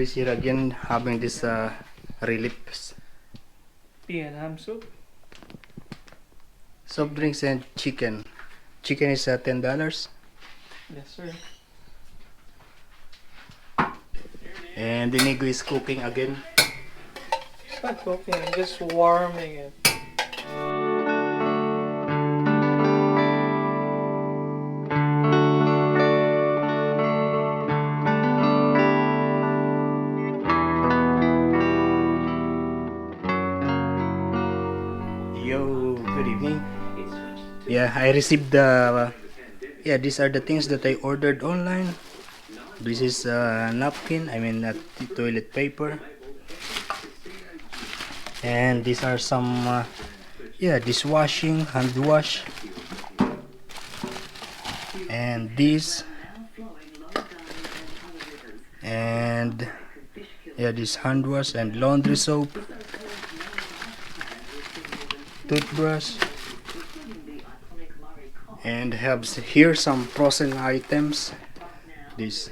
Chris here again having this reliefs. Pea and ham soup. Soft drinks and chicken. Chicken is $10. Yes, sir. And Inigo is cooking again. It's not cooking, I'm just warming it. Yo, good evening. Yeah, I received the these are the things that I ordered online. This is napkin, toilet paper. And these are some dishwashing, hand wash. And this. And this hand wash and laundry soap. Toothbrush. And have here some frozen items. This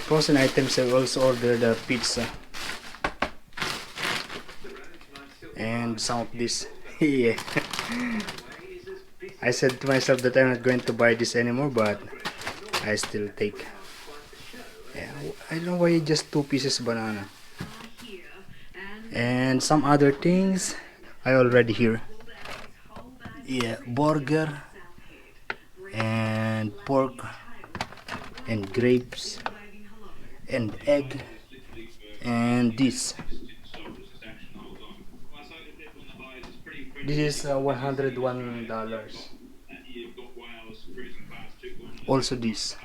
frozen items. I also ordered a pizza and some of this. Yeah. I said to myself that I'm not going to buy this anymore, but I still take. Yeah, I don't know why just 2 pieces banana and some other things I already here. Yeah, burger and pork and grapes and egg and this is $101. Also this,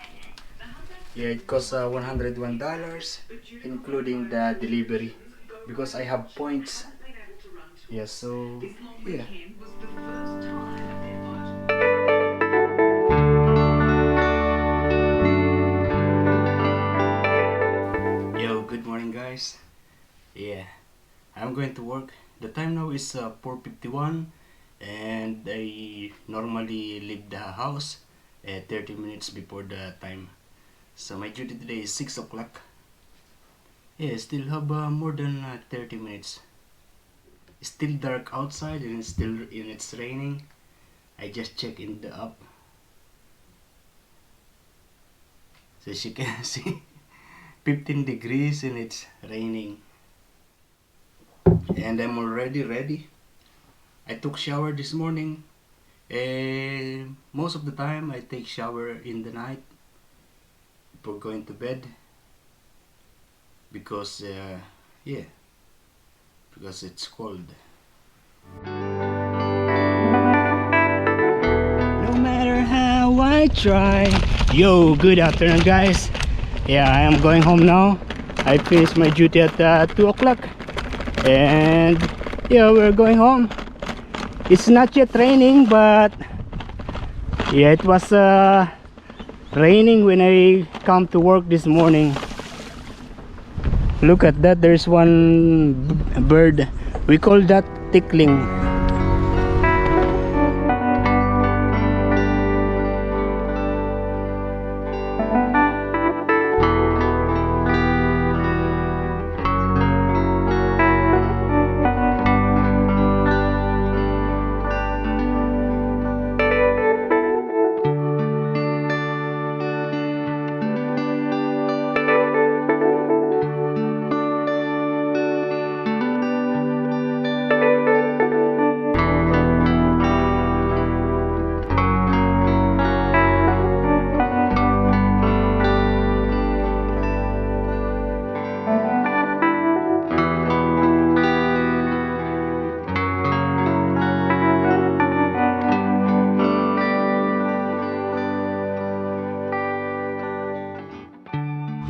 it costs $101 including the delivery because I have points. Yeah, so yeah. Yo, good morning guys. Yeah, I'm going to work. The time now is 4:51 and I normally leave the house 30 minutes before the time. So my duty today is 6 o'clock. Yeah, still have more than 30 minutes. It's still dark outside and it's raining. I just checked in the app, so as you can see 15 degrees and it's raining. And I'm already ready. I took shower this morning. Most of the time I take shower in the night before going to bed because because it's cold. No matter how I try. Yo, good afternoon guys. Yeah, I am going home now. I finished my duty at 2 o'clock and yeah, we're going home. It's not yet raining, but yeah, it was raining when I come to work this morning. Look at that, there's one bird. We call that tickling.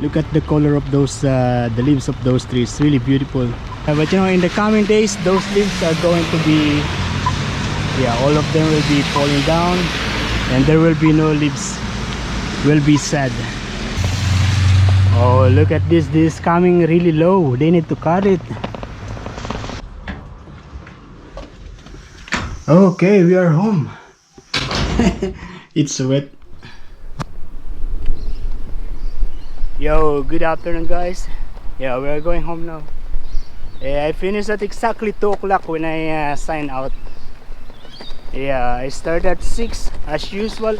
Look at the color of those the leaves of those trees, really beautiful. But you know, in the coming days those leaves are going to be, all of them will be falling down and there will be no leaves. Will be sad. Oh, look at this is coming really low. They need to cut it. Okay, we are home. It's wet. Yo, good afternoon, guys. Yeah, we're going home now. I finished at exactly 2 o'clock when I signed out. Yeah, I started at 6 as usual.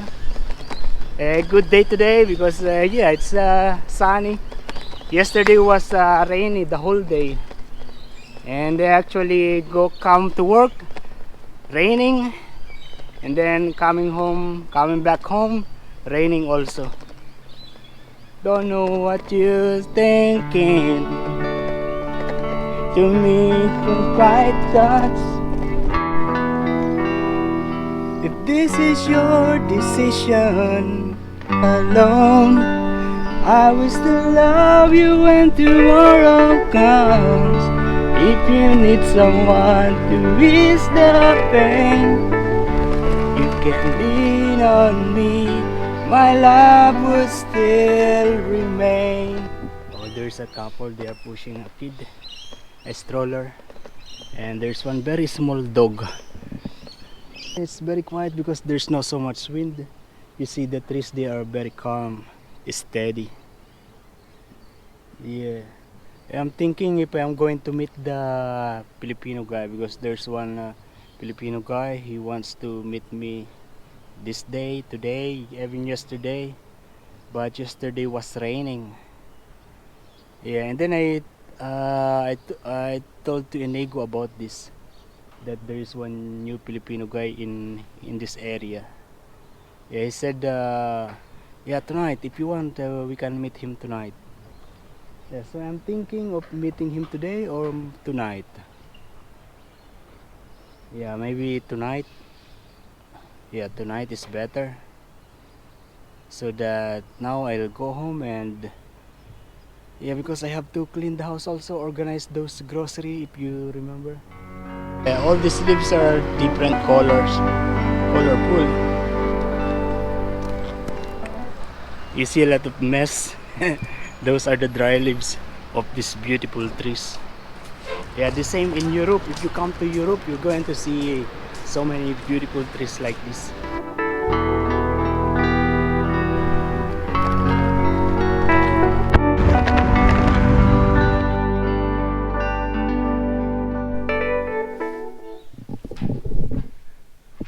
A good day today because yeah, it's sunny. Yesterday was rainy the whole day, and I actually come to work raining, and then coming back home raining also. Don't know what you're thinking. To me, from quite thoughts. If this is your decision, alone, I will still love you when tomorrow comes. If you need someone to ease the pain, you can lean on me. My love would still remain. Oh, there's a couple. They are pushing a kid, a stroller, and there's one very small dog. It's very quiet because there's not so much wind. You see the trees, they are very calm, steady. Yeah, I'm thinking if I'm going to meet the Filipino guy, because there's one Filipino guy. He wants to meet me this day, today, even yesterday. But yesterday was raining. Yeah, and then I told to Inigo about this, that there is one new Filipino guy in this area. Yeah, he said, yeah, tonight if you want, we can meet him tonight. Yeah, so I'm thinking of meeting him today or tonight. Yeah, maybe tonight. Yeah, tonight is better. So that now I'll go home and yeah, because I have to clean the house also, organize those grocery, if you remember. Yeah, all these leaves are different colors, colorful. You see a lot of mess. Those are the dry leaves of these beautiful trees. Yeah, the same in Europe. If you come to Europe, you're going to see so many beautiful trees like this.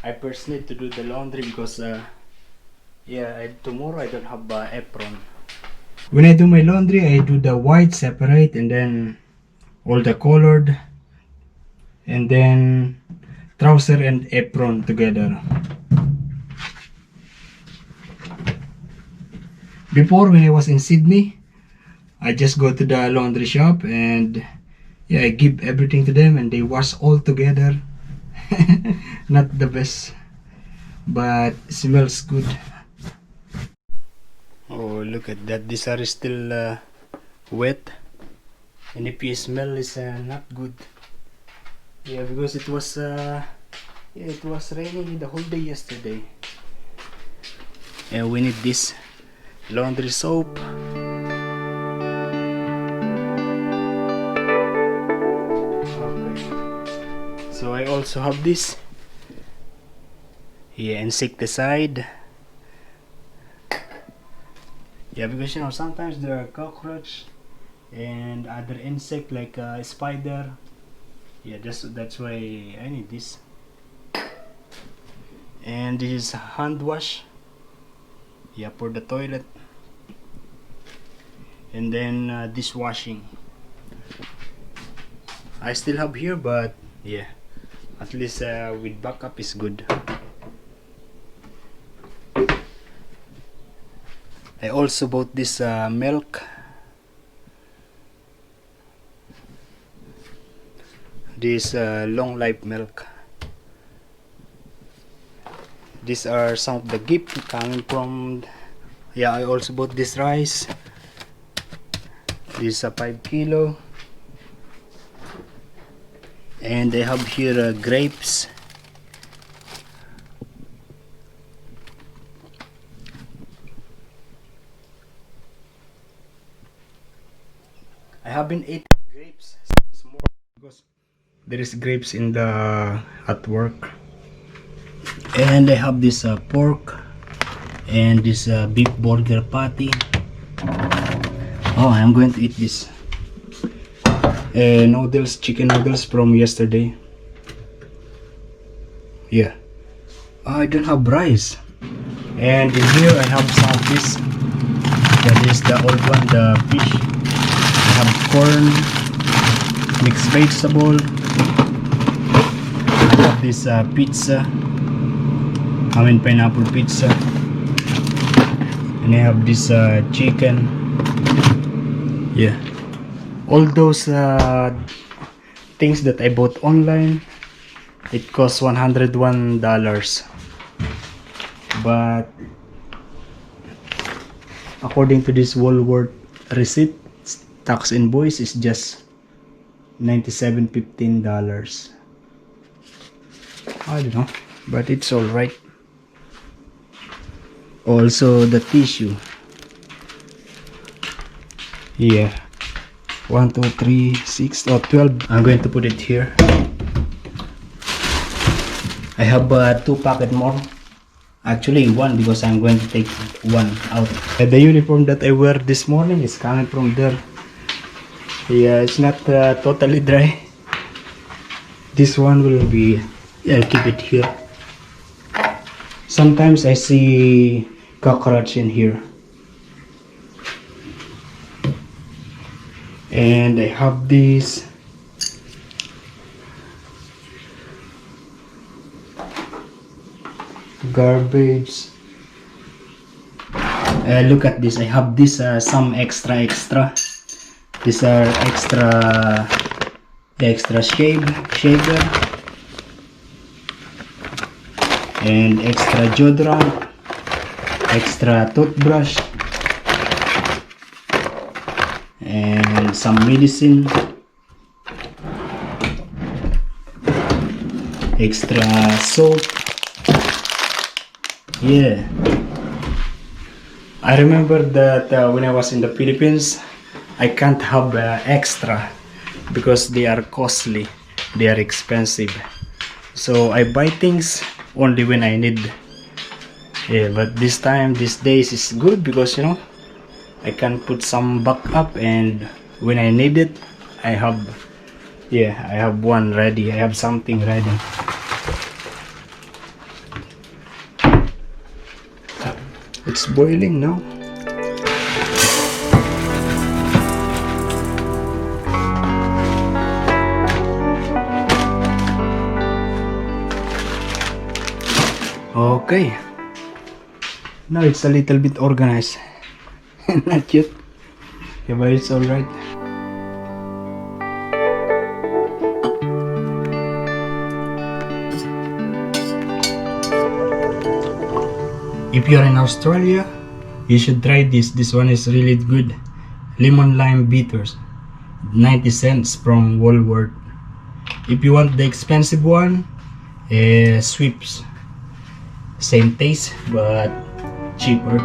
I first need to do the laundry because yeah, tomorrow I don't have apron. When I do my laundry, I do the white separate and then all the colored, and then trouser and apron together. Before, when I was in Sydney, I just go to the laundry shop and yeah, I give everything to them and they wash all together. Not the best, but smells good. Oh, look at that. These are still wet, and if you smell, it's not good. Yeah, because it was yeah, it was raining the whole day yesterday. And we need this laundry soap. Okay. So I also have this. Yeah, insecticide. Yeah, because you know sometimes there are cockroach and other insect like spider. Yeah, that's why I need this. And this is hand wash. Yeah, for the toilet. And then dishwashing. I still have here, but yeah, at least with backup is good. I also bought this milk. This long life milk. These are some of the gift coming from. Yeah, I also bought this rice. This is a 5 kilo. And they have here grapes. I haven't eaten grapes since more because there is grapes in the at work. And I have this pork and this beef burger patty. Oh, I'm going to eat this. Noodles, chicken noodles from yesterday. Yeah. I don't have rice. And in here I have some fish. That is the old one, the fish. I have corn, mixed vegetable. I have this pizza. I mean pineapple pizza. And I have this chicken. Yeah. All those things that I bought online, it cost $101. But according to this Walmart receipt, tax invoice is just $97.15. I don't know, but it's all right. Also the tissue. Yeah. 1, 2, 3, 6, or 12. I'm going to put it here. I have 2 packet more. Actually 1 because I'm going to take 1 out. The uniform that I wear this morning is coming from there. Yeah, it's not totally dry. This one will be, I'll keep it here. Sometimes I see cockroach in here. And I have this garbage. Look at this. I have this some extra. These are extra shaver and extra deodorant, extra toothbrush, and some medicine, extra soap. Yeah, I remember that when I was in the Philippines, I can't have extra because they are costly, they are expensive. So I buy things only when I need. Yeah, but these days is good because you know I can put some backup, and when I need it, I have one ready. I have something ready. It's boiling now. Okay. Now it's a little bit organized. Not yet. Yeah, but it's alright. If you're in Australia, you should try this. This one is really good. Lemon lime bitters. 90 cents from Walmart. If you want the expensive one, Sweeps. Same taste but cheaper.